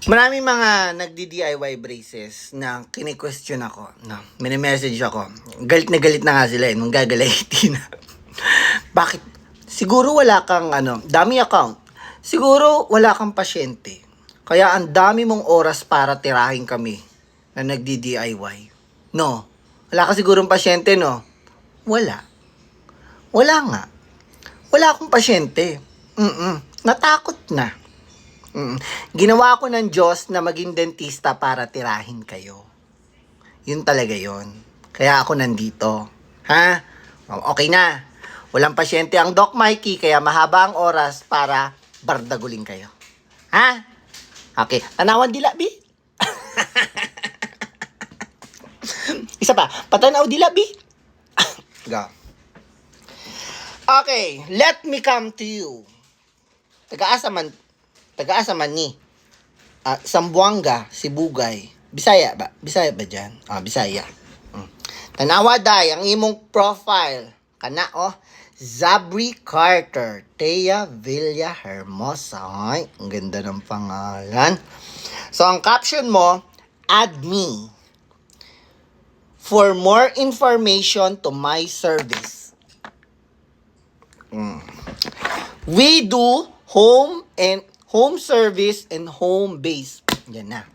Maraming mga nagdi-DIY braces na kini-question ako, no? Mini-message ako. Galit na nga sila nung gagalaiti na. Bakit? Siguro wala kang dami account. Siguro wala kang pasyente. Kaya ang dami mong oras para tirahin kami na nagdi-DIY. No. Wala ka sigurong pasyente, no? Wala. Wala nga. Wala akong pasyente. Natakot na. Ginawa ko ng Diyos na maging dentista para tirahin kayo. Yun talaga yun. Kaya ako nandito. Ha? Okay na. Walang pasyente ang Doc Mikey, kaya mahaba ang oras para bardagulin kayo. Ha? Okay. Tanawan dila, Bi? Isa pa. Patanaw dila, Bi? Go. Okay. Let me come to you. Taga-asa man ni. Sambuanga, Sibugay. Bisaya ba? Bisaya ba dyan? Bisaya. Tanawa day, ang imong profile. Kana, Zabri Carter, Thea Villa Hermosa. Ay, ang ganda ng pangalan. So, ang caption mo, add me. For more information to my service. We do home service and home base. Yan na.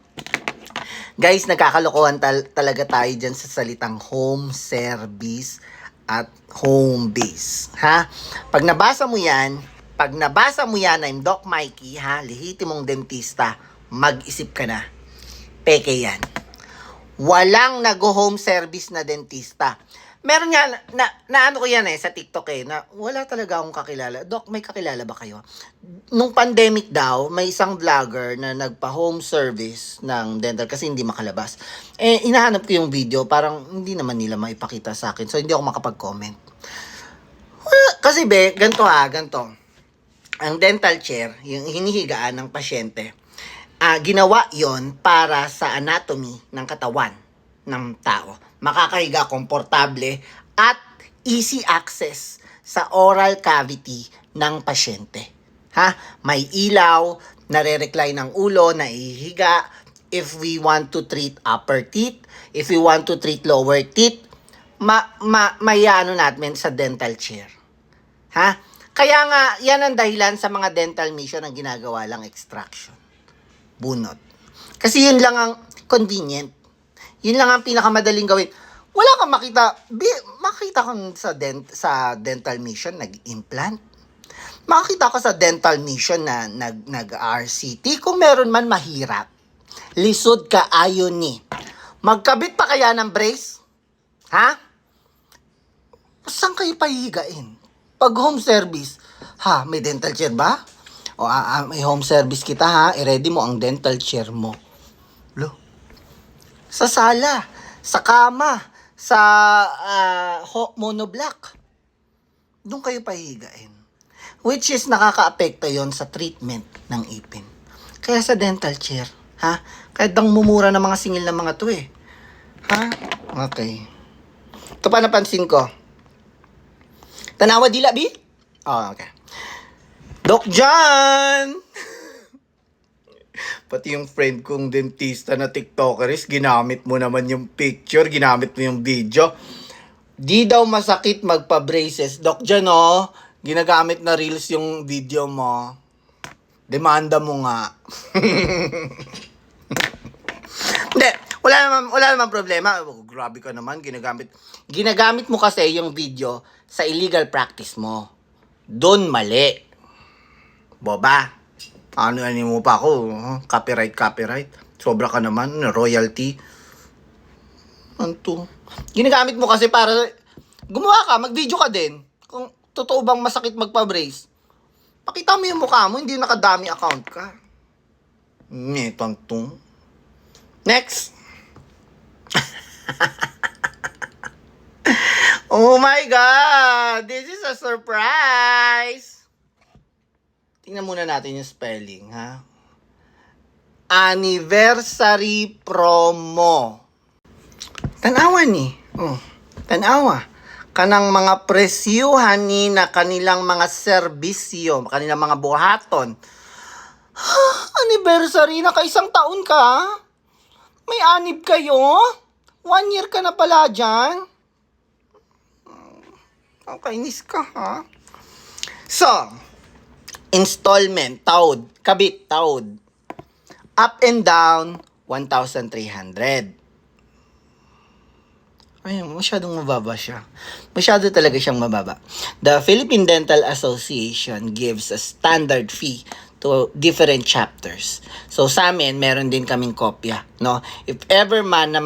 Guys, nagkakalokohan talaga tayo dyan sa salitang home service at home base. Ha? Pag nabasa mo yan, I'm Doc Mikey, ha? Lihiti mong dentista, mag-isip ka na. Peke yan. Walang nag-home service na dentista. Meron nga, na ano ko yan sa TikTok na wala talaga akong kakilala. Doc, may kakilala ba kayo? Nung pandemic daw, may isang vlogger na nagpa-home service ng dental kasi hindi makalabas. Inahanap ko yung video, parang hindi naman nila maipakita sa akin. So, hindi ako makapag-comment. Kasi ganito. Ang dental chair, yung hinihigaan ng pasyente, ginawa yon para sa anatomy ng katawan ng tao. Makakahiga komportable at easy access sa oral cavity ng pasyente. Ha? May ilaw, nare-recline ang ulo, naihiga. If we want to treat upper teeth, if we want to treat lower teeth, may natin sa dental chair. Ha? Kaya nga, yan ang dahilan sa mga dental mission ang ginagawa lang extraction. Bunot. Kasi yun lang ang convenient. Yun lang ang pinakamadaling gawin. Wala kang makita kang sa dental mission nag-implant. Makita ka sa dental mission na nag-RCT. Kung meron man mahirap. Lisod ka ayon ni. Magkabit pa kaya ng brace? Ha? Saan kayo pahihigain? Pag home service, may dental chair ba? May home service kita ha. I-ready mo ang dental chair mo. Sa sala, sa kama, sa monoblock. Doon kayo pahihigain. Which is nakaka-apekto yon sa treatment ng ipin. Kaya sa dental chair, ha? Kahit dang mumura ng mga singil ng mga to Ha? Okay. Ito pa napansin ko. Tanawa dila, Bi? Okay. Doc John! Pati yung friend kong dentista na TikTokeris, ginamit mo naman yung picture, ginamit mo yung video. Di daw masakit magpa-braces. Doc Jan, ginagamit na reels yung video mo. Demanda mo nga. Hindi, wala naman problema. Grabe ka naman, ginagamit mo kasi yung video sa illegal practice mo. Doon mali. Boba. Ano mo pa ako? Copyright. Sobra ka naman. Royalty. Anto. Ginagamit mo kasi para gumawa ka, mag-video ka din. Kung totoo bang masakit magpa-brace, pakita mo yung mukha mo, hindi nakadami account ka. Tantong. Next. Oh my God! This is a surprise! Tingnan muna natin yung spelling, ha? Anniversary promo. Tanawa ni. Tanawa. Kanang mga presyuhan ni na kanilang mga serbisyo, kanilang mga buhaton. Anniversary, naka-isang taon ka? May anib kayo? 1 year ka na pala dyan? Kainis ka, ha? So, installment, taod, kabit, taod. Up and down, 1,300. Ayun, masyadong mababa siya. Masyado talaga siyang mababa. The Philippine Dental Association gives a standard fee to different chapters. So sa amin, meron din kaming kopya, no? If ever man na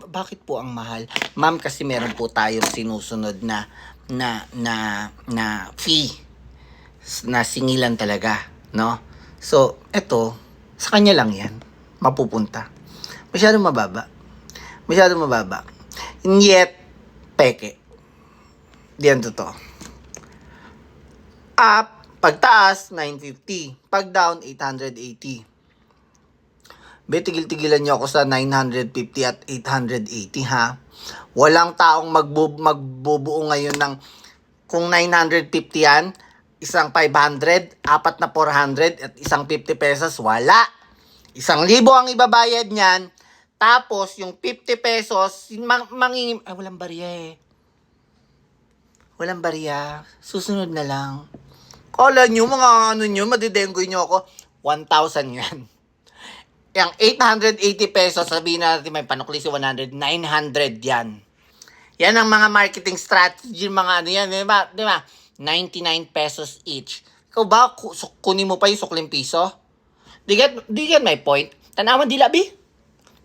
bakit po ang mahal? Ma'am, kasi meron po tayong sinusunod na fee na singilan talaga, no? So, eto, sa kanya lang yan, mapupunta. Masyadong mababa. Masyadong mababa. And yet, peke. Diyan totoo. Up, pagtaas, 950. Pag down, 880. Tigil-tigilan niyo ako sa 950 at 880, ha? Walang taong magbubuo ngayon ng, kung 950 yan, isang 500, apat na 400, at isang 50 pesos, wala. 1,000 ang ibabayad niyan, tapos yung 50 pesos, walang barya eh. Walang barya. Susunod na lang. Kala nyo, mga madidenggoy nyo ako, 1,000 yan. Yung 880 pesos, sabihin natin may panukli si 100, 900 yan. Yan ang mga marketing strategy, mga yan, di ba? 99 pesos each. Ikaw ba, kunin mo pa yung sukling piso? Do you get my point? Tanawan di labi?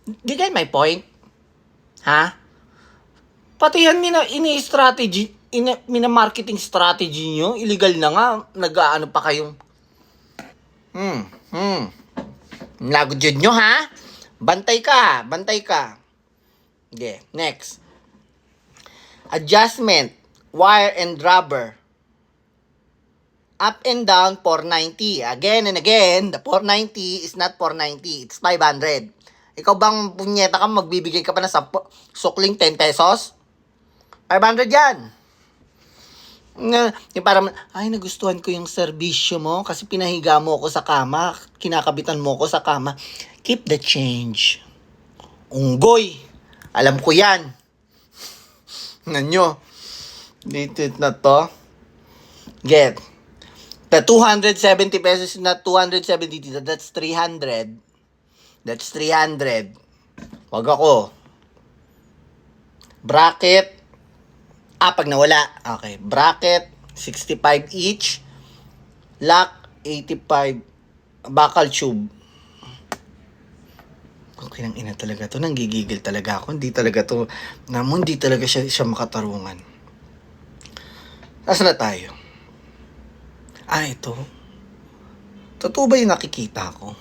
Do you get my point? Ha? Pati yan ini-strategy, marketing strategy nyo, illegal na nga, nag-aano pa kayong, lagod yun nyo, ha? Bantay ka. Okay, next. Adjustment, wire and rubber. Up and down, 490. Again and again, the 490 is not 490. It's 500. Ikaw bang punyeta ka, magbibigay ka pa na sa sukling 10 pesos? 500 yan. Yung parang, ay, nagustuhan ko yung serbisyo mo kasi pinahiga mo ako sa kama, kinakabitan mo ako sa kama. Keep the change. Unggoy. Alam ko yan. Nanyo. Dito na to. Get. The 270 pesos na 270 dito, that's 300. That's 300. Wag ako. Bracket. Pag nawala. Okay. Bracket, 65 each. Lock, 85. Bakal tube. Okay, nang ina talaga to. Nanggigigil talaga ako. Hindi talaga to. Hindi talaga siya makatarungan. Nasaan na tayo? Ito. Totoo ba yung nakikita ko?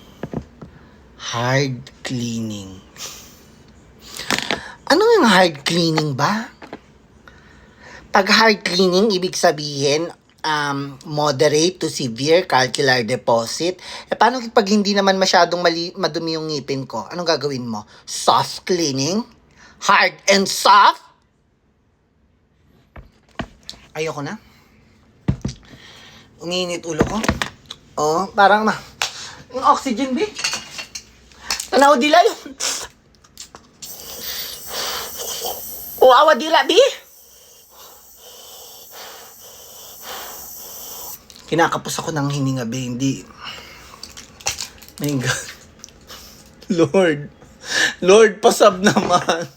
Hard cleaning. Ano yung hard cleaning ba? Pag hard cleaning, ibig sabihin, moderate to severe calcular deposit. Paano pag hindi naman masyadong madumi yung ngipin ko? Anong gagawin mo? Soft cleaning? Hard and soft? Ayoko na. Umiinit ulo ko. Parang yung oxygen, B. Tanaw dila yun. Awa dila, B. Kinakapos ako ng hininga, B. Hindi. My God. Lord, pasab naman.